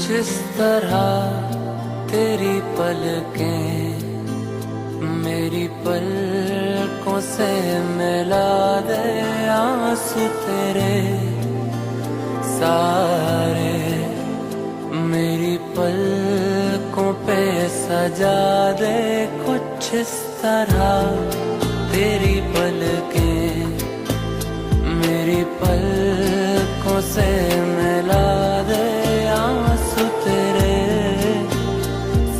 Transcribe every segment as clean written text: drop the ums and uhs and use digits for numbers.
इस तरह तेरी पलकें मेरी पलकों से मिला दे, आंसू तेरे सारे मेरी पलकों पे सजा दे। कुछ इस तरह तेरी पलकें मेरी पलकों से मिला दे, आंसू तेरे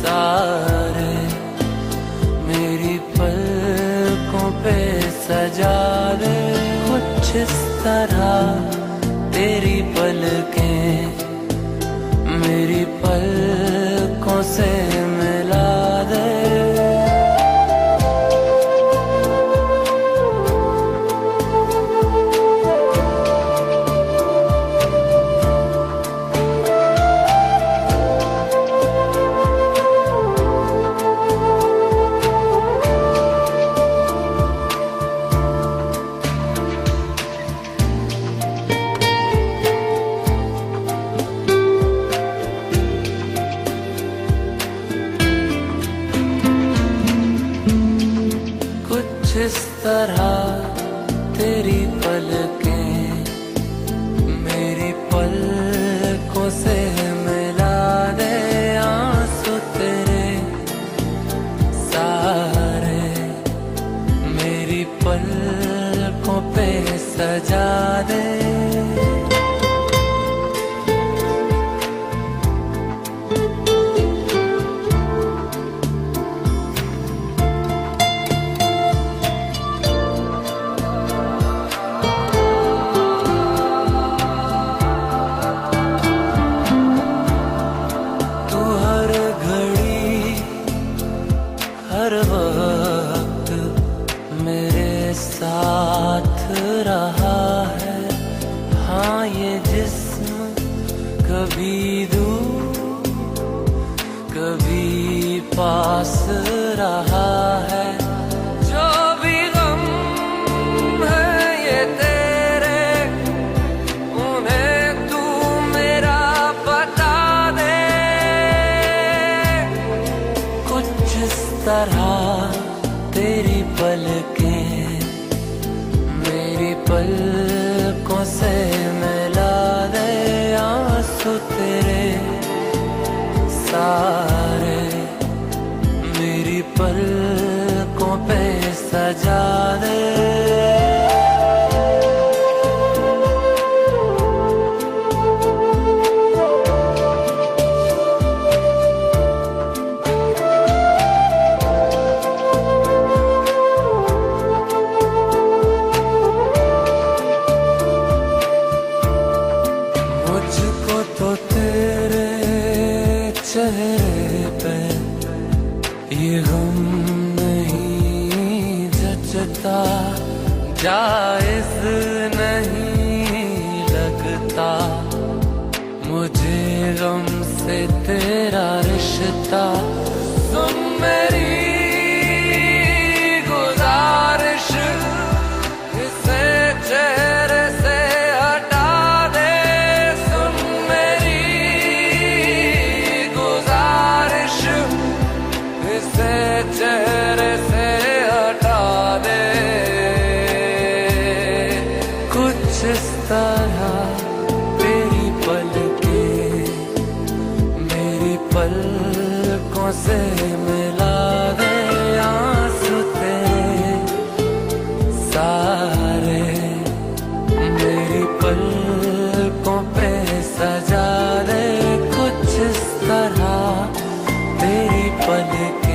सारे मेरी पलकों पे सजा दे। कुछ इस तरह तेरी पलकें मेरी पलकों से मिला दे। इस तरह तेरी पलकें मेरी पलकों से मिला दे, आंसू तेरे सारे मेरी पलकों पे सजा दे। हर वक्त मेरे साथ रहा है, हाँ ये जिस्म कभी दूर कभी पास रहा है। जो भी गम है ये तेरे उन्हें तू मेरा बता दे। कुछ इस तरह तेरी पलकें मेरी पलकों से मिला दे, आंसू तेरे सारे मेरी पलकों पे सजा दे। मुझको तो तेरे चेहरे पे ये गम नहीं जचता, जायज नहीं लगता मुझे गम से तेरा रिश्ता। सुन मेरी गुजारिश इसे चेहरे से हटा दे। सुन मेरी गुजारिश इसे चेहरे से हटा दे। कुछ इस तरह तेरी पलकें मेरी पलकों से मिला दे, आंसू तेरे सारे मेरी पलकों पे सजा दे। कुछ इस तरह तेरी पलकें